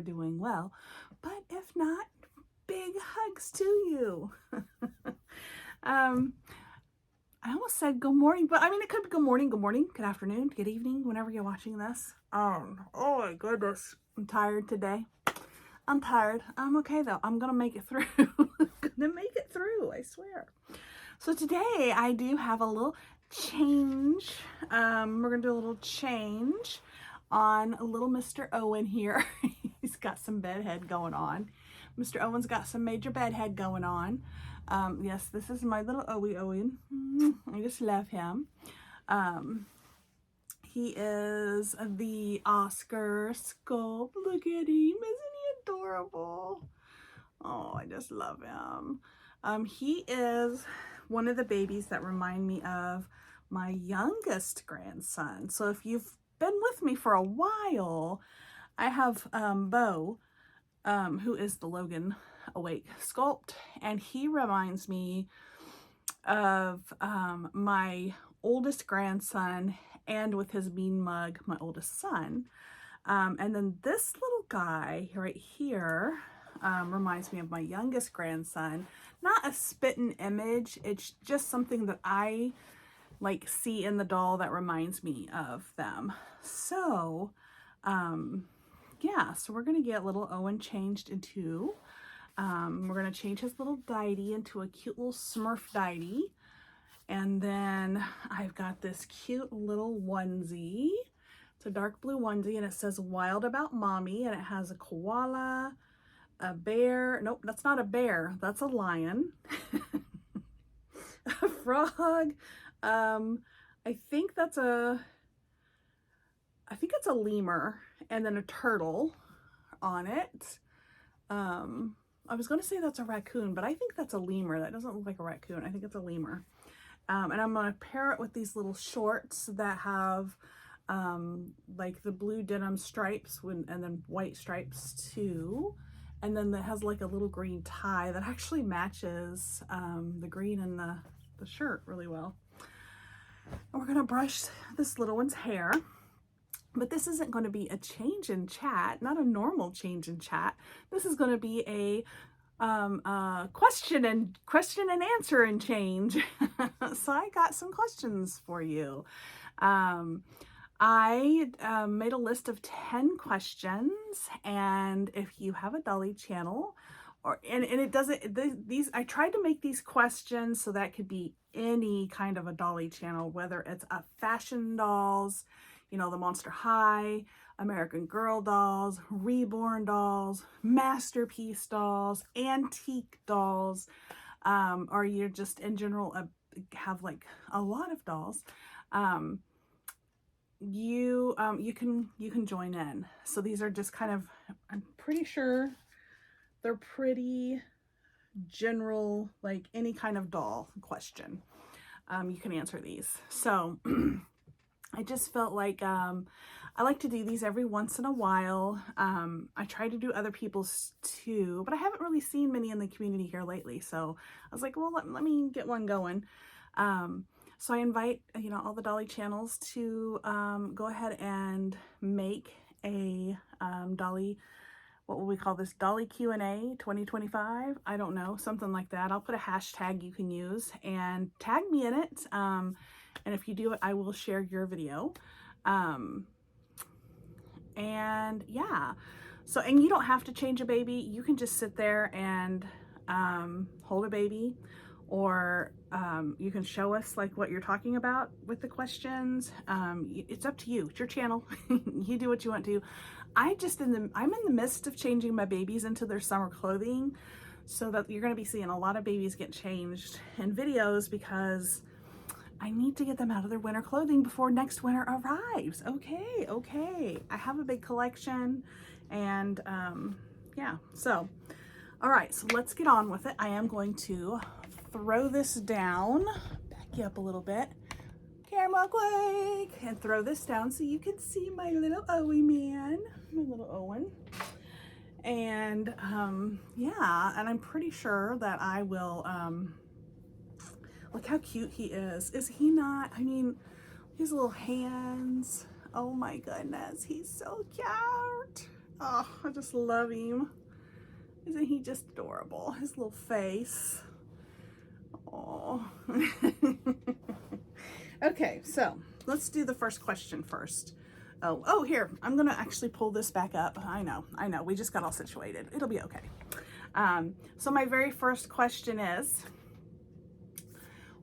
doing well. But if not, big hugs to you. I almost said good morning, but I mean, it could be good morning, good afternoon, good evening, whenever you're watching this. Oh my goodness. I'm tired today. I'm tired. I'm okay though. I'm gonna make it through. I'm gonna make it through, I swear. So today I do have a little change. We're gonna do a little change on little Mr. Owen here. He's got some bedhead going on. Mr. Owen's got some major bedhead going on. Yes, this is my little Owen. I just love him. He is the Oscar sculpt. Look at him. Isn't he adorable? Oh, I just love him. He is one of the babies that remind me of my youngest grandson. So if you've been with me for a while, I have Bo, who is the Logan Awake sculpt, and he reminds me of my oldest grandson, and with his mean mug, my oldest son. And then this little guy right here reminds me of my youngest grandson. Not a spitting image, it's just something that I like see in the doll that reminds me of them. So yeah, so we're gonna get little Owen changed into we're gonna change his little diety into a cute little Smurf diety. And then I've got this cute little onesie. It's a dark blue onesie, and it says Wild About Mommy, and it has a koala, a bear. Nope, that's not a bear. That's a lion. A frog. I think it's a lemur, and then a turtle on it. I was going to say that's a raccoon, but I think that's a lemur. That doesn't look like a raccoon. I think it's a lemur. And I'm going to pair it with these little shorts that have like the blue denim stripes and then white stripes too. And then it has like a little green tie that actually matches the green and the shirt really well. And we're going to brush this little one's hair. But this isn't going to be a change in chat, not a normal change in chat. This is going to be a question and answer and change. So I got some questions for you. I made a list of 10 questions, and if you have a Dolly channel, and it doesn't, these I tried to make these questions so that could be any kind of a Dolly channel, whether it's a fashion dolls, you know, the Monster High, American Girl dolls, reborn dolls, masterpiece dolls, antique dolls, or you're just in general have like a lot of dolls. You can join in. So these are just kind of, I'm pretty sure they're pretty general, like any kind of doll question. You can answer these. So I just felt like I like to do these every once in a while. I try to do other people's too, but I haven't really seen many in the community here lately. So I was like, well, let me get one going. So I invite, you know, all the Dolly channels to go ahead and make a Dolly, what will we call this? Dolly Q&A 2025? I don't know, something like that. I'll put a hashtag you can use and tag me in it. And if you do it, I will share your video. And yeah, so, and you don't have to change a baby. You can just sit there and hold a baby, or you can show us like what you're talking about with the questions. It's up to you. It's your channel. You do what you want to. I'm in the midst of changing my babies into their summer clothing, so that you're going to be seeing a lot of babies get changed in videos, because I need to get them out of their winter clothing before next winter arrives. Okay. I have a big collection, and yeah, so all right, so let's get on with it. I am going to throw this down, back you up a little bit, camera quick, and throw this down so you can see my little Owen man, my little Owen. And yeah, and I'm pretty sure that I will look how cute he is. Is he not? I mean, his little hands. Oh my goodness, he's so cute. Oh, I just love him. Isn't he just adorable? His little face. Oh. Okay, so let's do the first question first. Oh, here, I'm gonna actually pull this back up. I know, we just got all situated. It'll be okay. So my very first question is,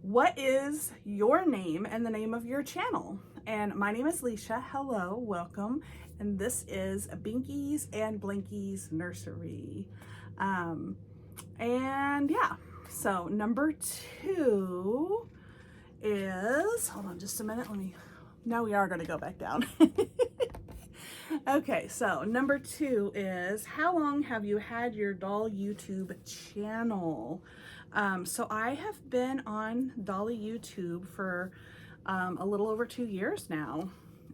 what is your name and the name of your channel? And my name is Leisha. Hello, welcome. And this is Binkies and Blinkies Nursery. And yeah, so number 2 is, hold on just a minute, now we are gonna go back down. Okay, so number 2 is, how long have you had your doll YouTube channel? So I have been on Dolly YouTube for a little over 2 years now,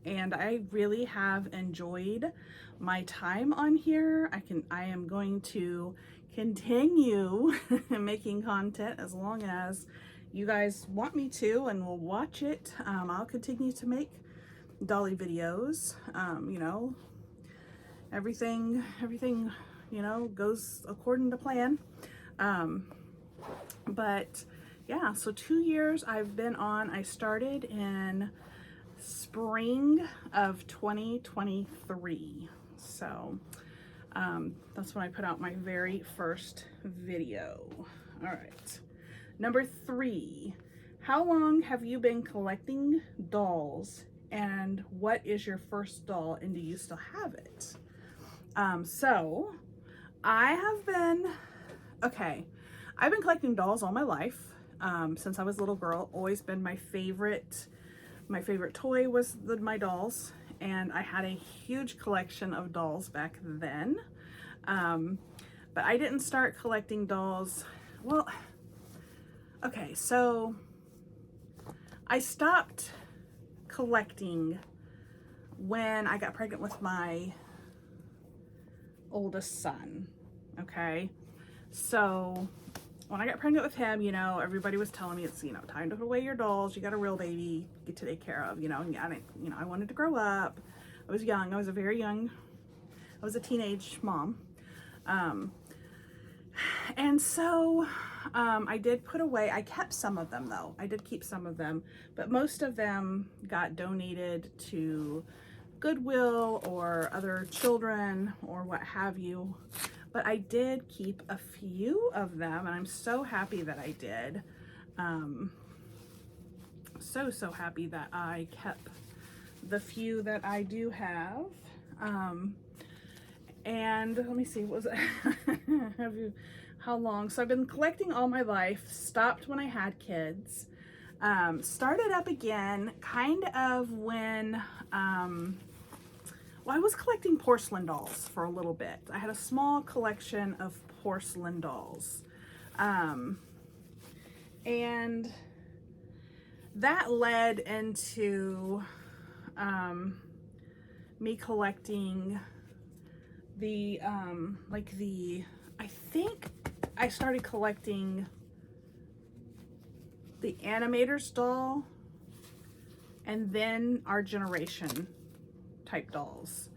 and I really have enjoyed my time on here. I am going to continue making content as long as you guys want me to and will watch it. I'll continue to make Dolly videos. You know, everything you know goes according to plan. But yeah, so 2 years I've been on. I started in spring of 2023. So that's when I put out my very first video. All right. Number 3, how long have you been collecting dolls, and what is your first doll, and do you still have it? So I have been, I've been collecting dolls all my life. Since I was a little girl, always been my favorite toy was my dolls, and I had a huge collection of dolls back then. But I didn't start collecting dolls, well, okay, so I stopped collecting when I got pregnant with my oldest son, okay? So when I got pregnant with him, you know, everybody was telling me it's, you know, time to put away your dolls. You got a real baby, get to take care of, you know, and I wanted to grow up. I was young. I was a teenage mom. And so I did put away, I kept some of them though. I did keep some of them, but most of them got donated to Goodwill or other children or what have you. But I did keep a few of them, and I'm so happy that I did. So happy that I kept the few that I do have. And let me see, what was it? How long? So I've been collecting all my life, stopped when I had kids, started up again kind of when, well, I was collecting porcelain dolls for a little bit. I had a small collection of porcelain dolls. And that led into me collecting the, I think I started collecting the Animator's doll and then Our Generation type dolls.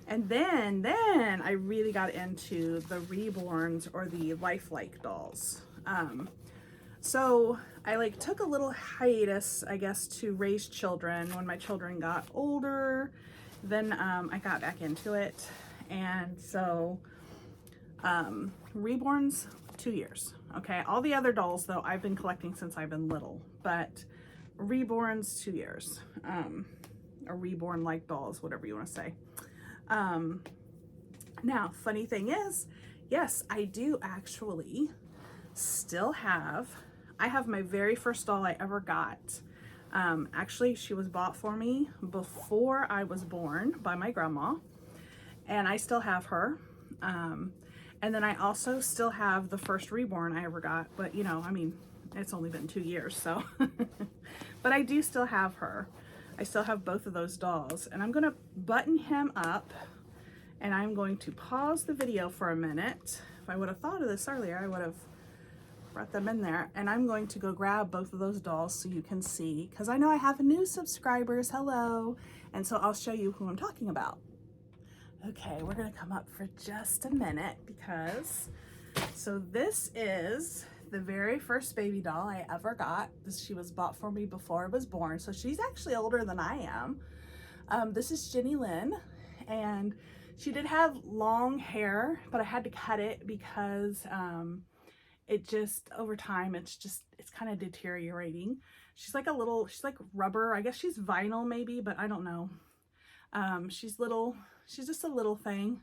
And then I really got into the reborns or the lifelike dolls. So I took a little hiatus, I guess, to raise children. When my children got older, then I got back into it. And so reborns, 2 years. Okay, all the other dolls though I've been collecting since I've been little, but reborns, 2 years. Or reborn like dolls, whatever you want to say. Now, funny thing is, yes, I do actually still have, I have my very first doll I ever got. Actually, she was bought for me before I was born by my grandma, and I still have her. And then I also still have the first reborn I ever got, but you know, I mean, it's only been 2 years, so. But I do still have her. I still have both of those dolls, and I'm gonna button him up, and I'm going to pause the video for a minute. If I would have thought of this earlier, I would have brought them in there, and I'm going to go grab both of those dolls so you can see, because I know I have new subscribers, hello, and so I'll show you who I'm talking about. Okay, we're gonna come up for just a minute because, so this is the very first baby doll I ever got. She was bought for me before I was born, so she's actually older than I am. This is Jenny Lynn, and she did have long hair, but I had to cut it because it just, over time, it's kind of deteriorating. She's like she's like rubber. I guess she's vinyl maybe, but I don't know. She's just a little thing.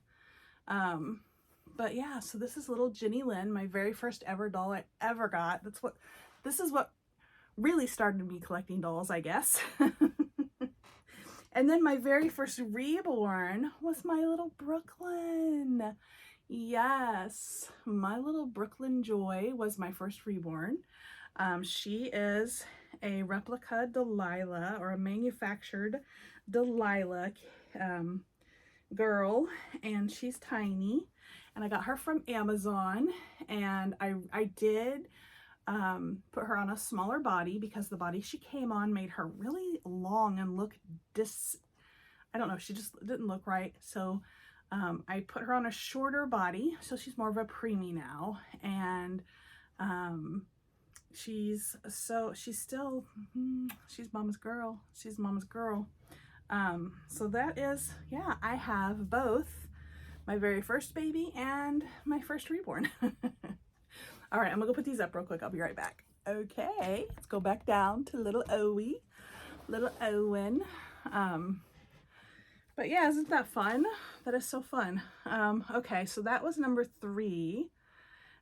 But yeah, so this is little Jenny Lynn, my very first ever doll I ever got. This is what really started me collecting dolls, I guess. And then my very first reborn was my little Brooklyn. Yes, my little Brooklyn Joy was my first reborn. She is a replica Delilah, or a manufactured Delilah girl, and she's tiny, and I got her from Amazon, and I did put her on a smaller body because the body she came on made her really long and look I don't know, she just didn't look right. So I put her on a shorter body, so she's more of a preemie now, and she's still, she's mama's girl. She's mama's girl. So that is, yeah, I have both my very first baby and my first reborn. All right, I'm gonna go put these up real quick. I'll be right back. Okay, let's go back down to little Owen. But yeah, isn't that fun? That is so fun. Okay, so that was number 3.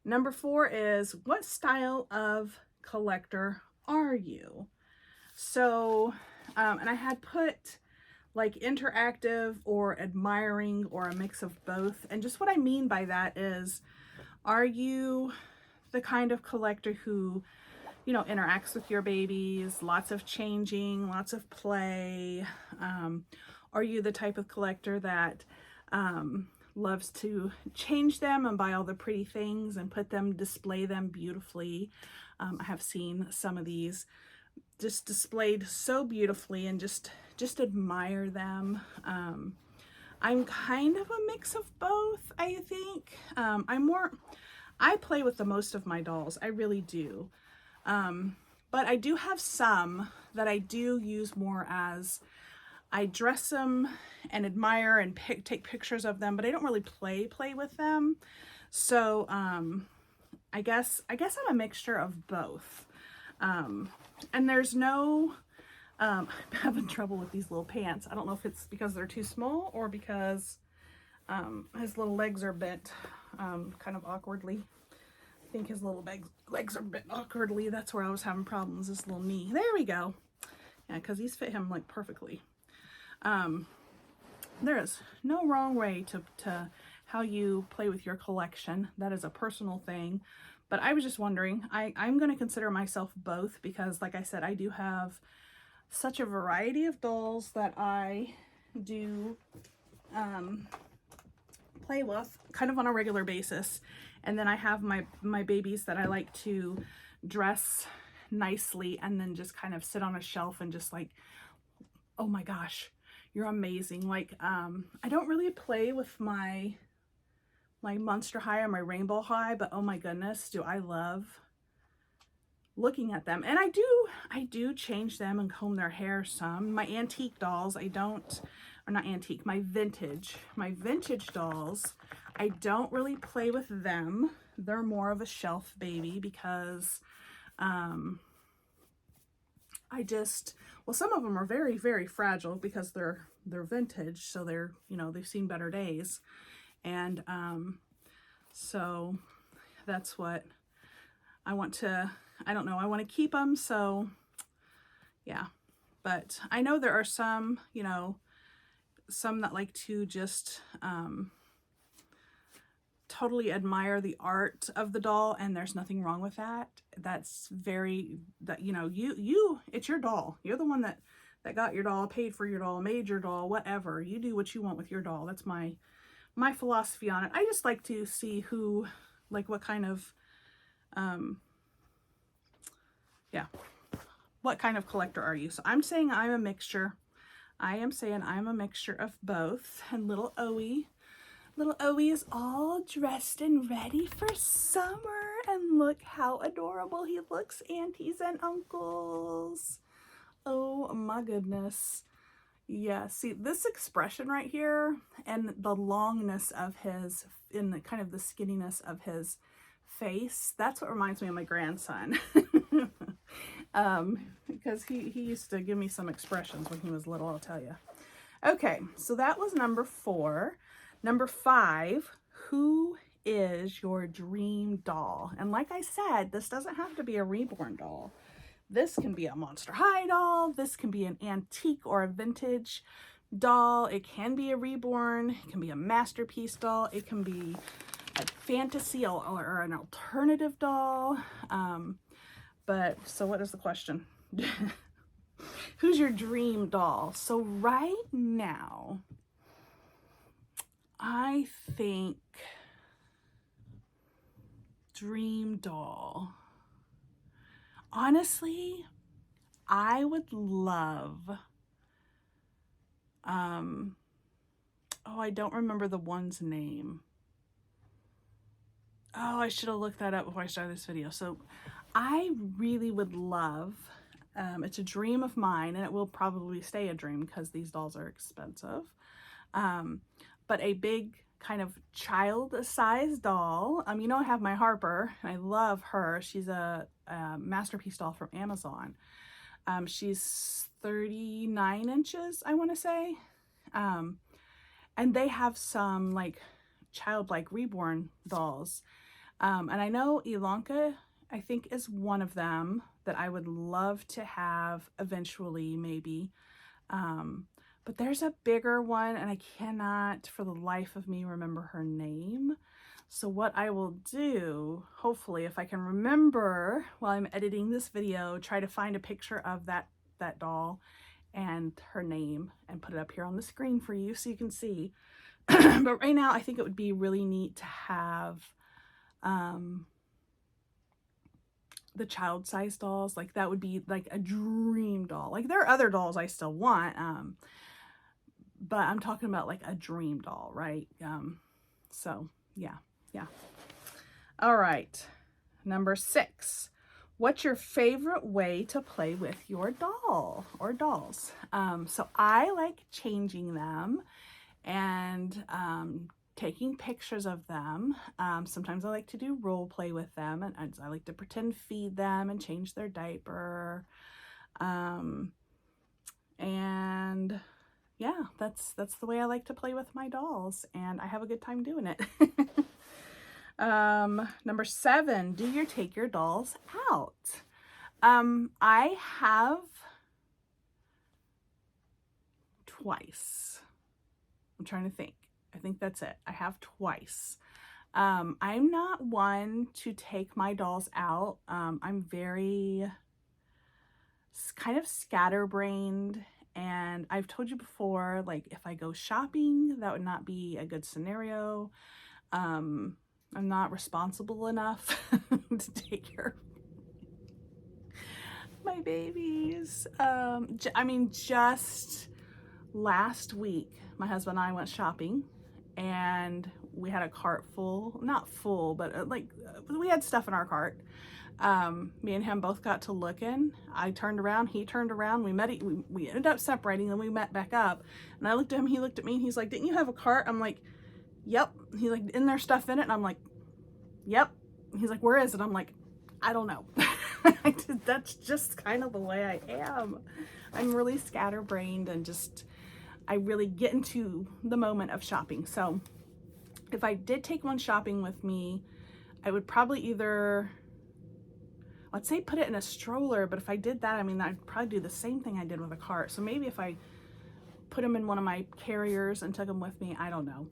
Number 4 is, what style of collector are you? So, and I had put like interactive or admiring or a mix of both. And just what I mean by that is, are you the kind of collector who, you know, interacts with your babies, lots of changing, lots of play? Are you the type of collector that loves to change them and buy all the pretty things and display them beautifully? I have seen some of these just displayed so beautifully, and just admire them. I'm kind of a mix of both, I think. I play with the most of my dolls, I really do. But I do have some that I do use more as, I dress them and admire and take pictures of them, but I don't really play with them. So I guess I'm a mixture of both. And there's no, I'm having trouble with these little pants. I don't know if it's because they're too small or because his little legs are bent kind of awkwardly. I think his little legs are bent awkwardly. That's where I was having problems, this little knee. There we go. Yeah, because these fit him like perfectly. There is no wrong way to how you play with your collection. That is a personal thing. But I was just wondering, I'm going to consider myself both because, like I said, I do have such a variety of dolls that I do play with kind of on a regular basis. And then I have my babies that I like to dress nicely and then just kind of sit on a shelf and just like, oh my gosh, you're amazing. Like, I don't really play with my Monster High or my Rainbow High, but oh my goodness, do I love looking at them. And I do change them and comb their hair some. My antique dolls, my vintage dolls, I don't really play with them. They're more of a shelf baby because well, some of them are very, very fragile because they're vintage, so they're, you know, they've seen better days. And so that's what I want to, I don't know, I want to keep them. So yeah, but I know there are some, you know, some that like to just totally admire the art of the doll, and there's nothing wrong with that. You know, it's your doll. You're the one that got your doll, paid for your doll, made your doll, whatever. You do what you want with your doll. That's my philosophy on it. I just like to see who, like, what kind of what kind of collector are you? So I'm saying I'm a mixture. I am saying I'm a mixture of both. And little Owie is all dressed and ready for summer. And look how adorable he looks, aunties and uncles. Oh my goodness. Yeah, see this expression right here and the longness of his, in the kind of the skinniness of his face, that's what reminds me of my grandson. Because he used to give me some expressions when he was little, I'll tell you. Okay, so that was number 4. Number 5, who is your dream doll? And like I said, this doesn't have to be a reborn doll. This can be a Monster High doll. This can be an antique or a vintage doll. It can be a reborn. It can be a masterpiece doll. It can be a fantasy or an alternative doll. But so what is the question? Who's your dream doll? So right now, I think dream doll. Honestly, I would love, oh, I don't remember the one's name. Oh, I should have looked that up before I started this video. So I really would love, it's a dream of mine, and it will probably stay a dream because these dolls are expensive, but a big kind of child-sized doll. You know, I have my Harper, and I love her. She's a masterpiece doll from Amazon. She's 39 inches, I want to say. And they have some like childlike reborn dolls. And I know Ilanka, I think, is one of them that I would love to have eventually, maybe. But there's a bigger one, and I cannot for the life of me remember her name. So what I will do, hopefully, if I can remember while I'm editing this video, try to find a picture of that doll and her name and put it up here on the screen for you so you can see. But right now, I think it would be really neat to have the child-sized dolls. Like, that would be like a dream doll. Like, there are other dolls I still want, but I'm talking about like a dream doll, right? So yeah. All right, number 6. What's your favorite way to play with your doll or dolls? So I like changing them and taking pictures of them. Sometimes I like to do role play with them, and I like to pretend feed them and change their diaper. And yeah, that's the way I like to play with my dolls, and I have a good time doing it. Number 7, do you take your dolls out? I have twice. I'm trying to think. I think that's it. I have twice. I'm not one to take my dolls out. I'm very kind of scatterbrained, and I've told you before, like, if I go shopping, that would not be a good scenario. I'm not responsible enough to take care of my babies. I mean, just last week, my husband and I went shopping, and we had a cart full, not full, but we had stuff in our cart. Me and him both got to looking. I turned around, he turned around, we ended up separating, and we met back up, and I looked at him, he looked at me, and he's like, "Didn't you have a cart?" I'm like, "Yep." He's like, "Isn't there stuff in it?" And I'm like, "Yep." He's like, "Where is it?" I'm like, "I don't know." That's just kind of the way I am. I'm really scatterbrained, and I really get into the moment of shopping. So if I did take one shopping with me, I would probably either, let's say, put it in a stroller, but if I did that, I mean, I'd probably do the same thing I did with a cart. So maybe if I put them in one of my carriers and took them with me, I don't know.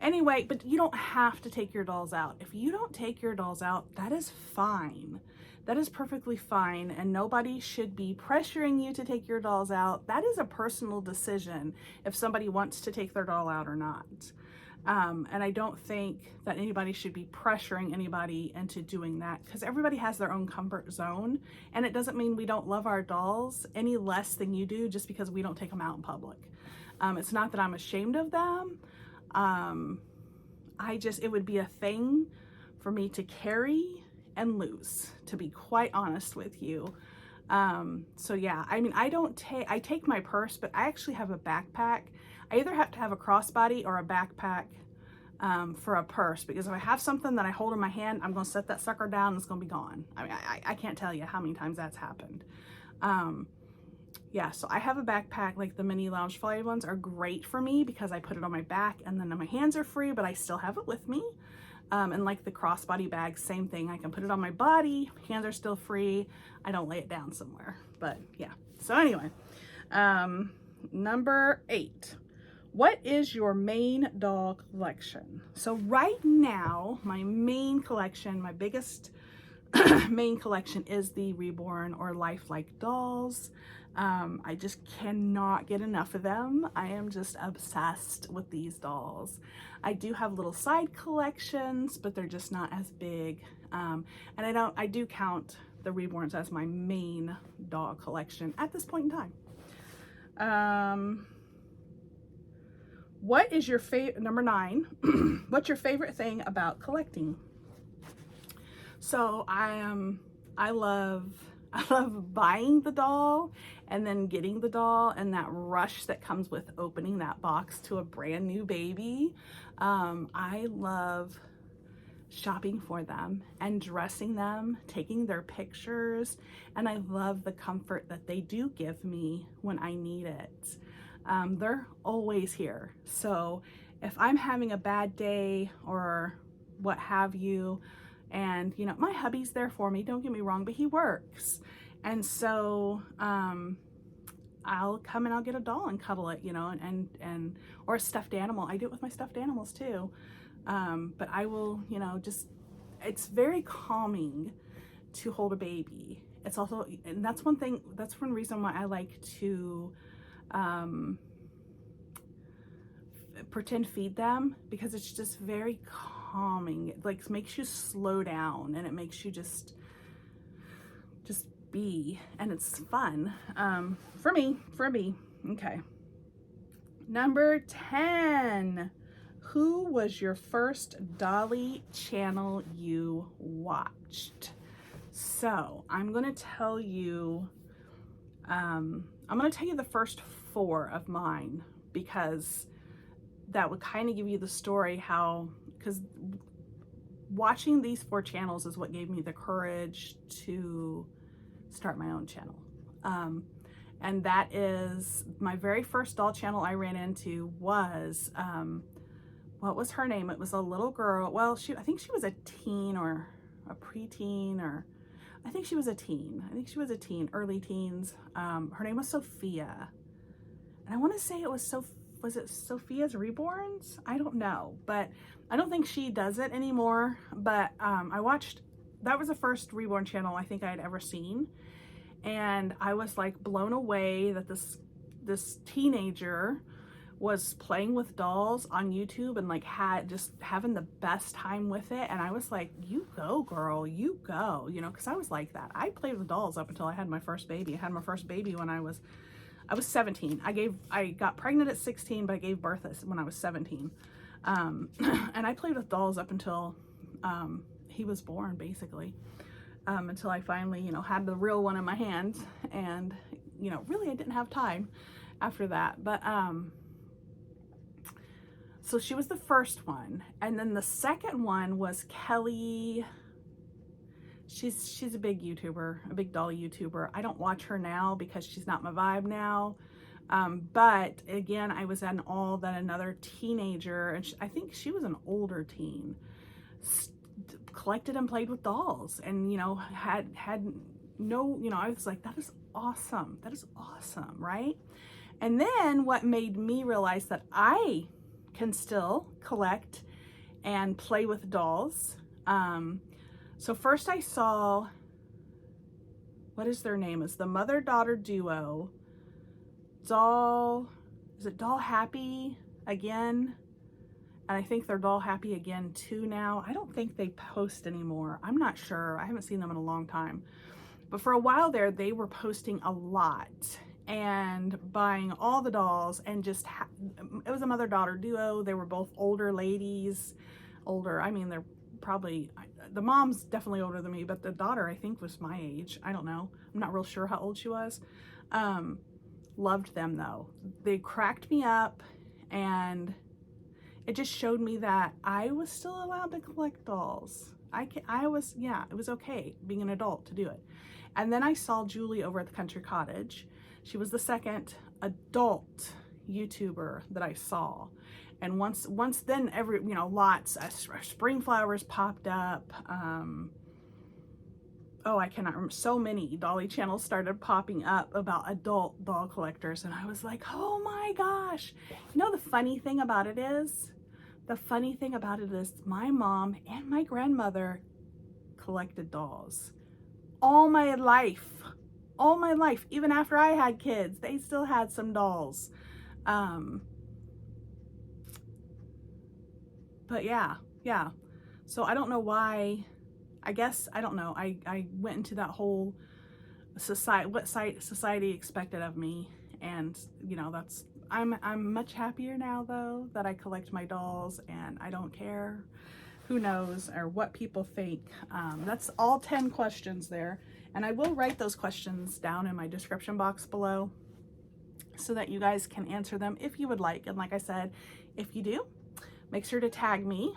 Anyway, but you don't have to take your dolls out. If you don't take your dolls out, that is fine. That is perfectly fine, and nobody should be pressuring you to take your dolls out. That is a personal decision if somebody wants to take their doll out or not. And I don't think that anybody should be pressuring anybody into doing that, because everybody has their own comfort zone. And it doesn't mean we don't love our dolls any less than you do just because we don't take them out in public. It's not that I'm ashamed of them. It would be a thing for me to carry and lose, to be quite honest with you. So yeah, I mean, I take my purse, but I actually have a backpack. I either have to have a crossbody or a backpack for a purse, because if I have something that I hold in my hand, I'm going to set that sucker down and it's going to be gone. I mean, I can't tell you how many times that's happened. Yeah, so I have a backpack. Like the mini Loungefly ones are great for me because I put it on my back and then my hands are free, but I still have it with me. And like the crossbody bag, same thing. I can put it on my body, hands are still free. I don't lay it down somewhere, but yeah. So anyway, number 8. What is your main doll collection? So right now, my main collection, my biggest main collection is the reborn or lifelike dolls. I just cannot get enough of them. I am just obsessed with these dolls. I do have little side collections, but they're just not as big. And I do count the reborns as my main doll collection at this point in time. What is your favorite, number 9, what's your favorite thing about collecting? So I love buying the doll and then getting the doll and that rush that comes with opening that box to a brand new baby. I love shopping for them and dressing them, taking their pictures, and I love the comfort that they do give me when I need it. They're always here. So if I'm having a bad day or what have you, and you know, my hubby's there for me, don't get me wrong, but he works. And so I'll come and I'll get a doll and cuddle it, you know, and or a stuffed animal. I do it with my stuffed animals too. But I will, you know, it's very calming to hold a baby. It's also, and that's one reason why I like to pretend feed them, because it's just very calming. It like makes you slow down and it makes you just be, and it's fun for me. Okay, number 10. Who was your first Dolly channel you watched? So I'm gonna tell you the first 4 of mine, because that would kind of give you the story because watching these 4 channels is what gave me the courage to start my own channel. And that is my very first doll channel I ran into was, what was her name? It was a little girl. Well, I think she was a teen or a preteen, or I think she was a teen. Early teens. Her name was Sophia. And I want to say it was it Sophia's Reborns? I don't know, but I don't think she does it anymore. But that was the first Reborn channel I think I had ever seen. And I was like blown away that this teenager was playing with dolls on YouTube and like having the best time with it. And I was like, you go girl, you go, you know, because I was like that. I played with dolls up until I had my first baby. I had my first baby when I was 17. I got pregnant at 16, but I gave birth when I was 17. And I played with dolls up until he was born, basically. Until I finally, you know, had the real one in my hands, and, you know, really I didn't have time after that. But, so she was the first one. And then the second one was Kelly. She's a big YouTuber, a big Dolly YouTuber. I don't watch her now because she's not my vibe now. But again, I was in all that another teenager, and I think she was an older teen, collected and played with dolls, and, you know, had no, you know, I was like, that is awesome, right? And then what made me realize that I can still collect and play with dolls, so first I saw, what is their name? It's the mother-daughter duo, Doll Happy again, And I think they're doll happy again too now. I don't think they post anymore. I'm not sure. I haven't seen them in a long time. But for a while there, they were posting a lot and buying all the dolls, and just it was a mother-daughter duo. They were both older ladies. Older, I mean, they're probably, the mom's definitely older than me, but the daughter I think was my age. I don't know. I'm not real sure how old she was. Loved them though. They cracked me up, and it just showed me that I was still allowed to collect dolls. Yeah, it was okay being an adult to do it. And then I saw Julie over at the Country Cottage. She was the second adult YouTuber that I saw. And once then, lots of spring flowers popped up. Oh, I cannot remember. So many Dolly channels started popping up about adult doll collectors. And I was like, oh my gosh. You know, the funny thing about it is my mom and my grandmother collected dolls. All my life, even after I had kids, they still had some dolls. But yeah. So I don't know why, I guess, I don't know. I went into that whole what society expected of me. And I'm much happier now though, that I collect my dolls, and I don't care who knows or what people think. That's all 10 questions there. And I will write those questions down in my description box below so that you guys can answer them if you would like. And like I said, if you do, make sure to tag me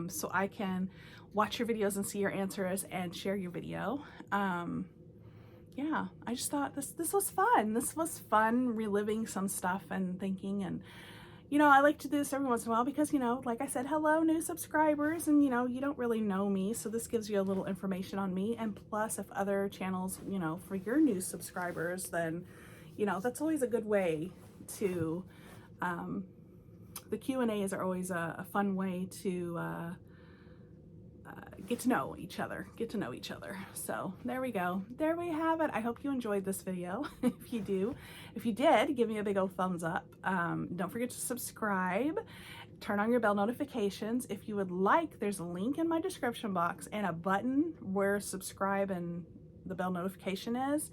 so I can watch your videos and see your answers and share your video. Yeah, I just thought this was fun. This was fun reliving some stuff and thinking, and I like to do this every once in a while because, like I said, hello, new subscribers, and, you don't really know me. So this gives you a little information on me. And plus, if other channels, for your new subscribers, then, that's always a good way to, the Q&As are always a fun way to get to know each other. So there we go. There we have it. I hope you enjoyed this video. If you did, give me a big old thumbs up. Don't forget to subscribe. Turn on your bell notifications. If you would like, there's a link in my description box and a button where subscribe and the bell notification is,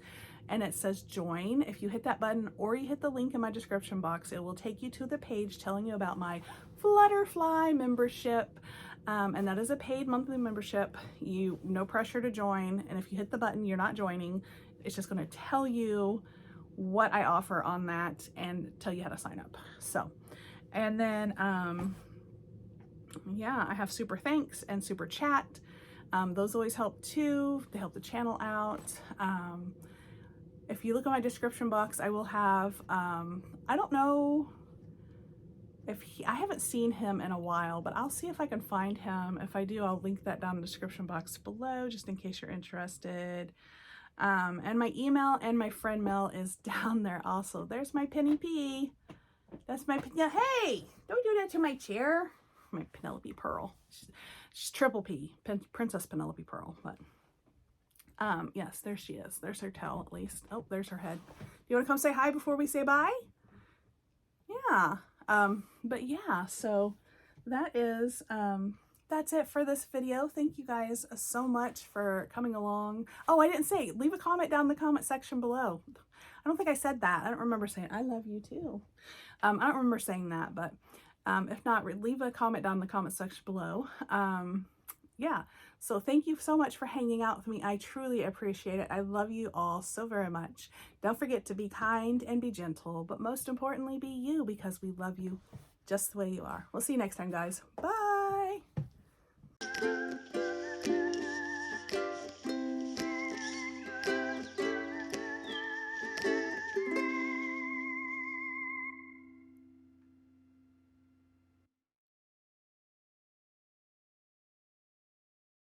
and it says join. If you hit that button or you hit the link in my description box, it will take you to the page telling you about my Flutterfly membership. And that is a paid monthly membership. No pressure to join. And if you hit the button, you're not joining. It's just going to tell you what I offer on that and tell you how to sign up. So, and then, yeah, I have super thanks and super chat. Those always help too. They help the channel out. If you look at my description box, I will have, I don't know if I haven't seen him in a while, but I'll see if I can find him. If I do, I'll link that down in the description box below, just in case you're interested. And my email and my friend mail is down there also. There's my Penny P. That's my, hey, don't do that to my chair. My Penelope Pearl. She's triple P, Princess Penelope Pearl. But yes, there she is. There's her tail at least. Oh, there's her head. You want to come say hi before we say bye? Yeah. But yeah, so that is, that's it for this video. Thank you guys so much for coming along. Oh, I didn't say, leave a comment down in the comment section below. I don't think I said that. I don't remember saying, I love you too. I don't remember saying that, but, if not, leave a comment down in the comment section below. Yeah, so thank you so much for hanging out with me. I truly appreciate it. I love you all so very much. Don't forget to be kind and be gentle, but most importantly, be you, because we love you just the way you are. We'll see you next time, guys. Bye.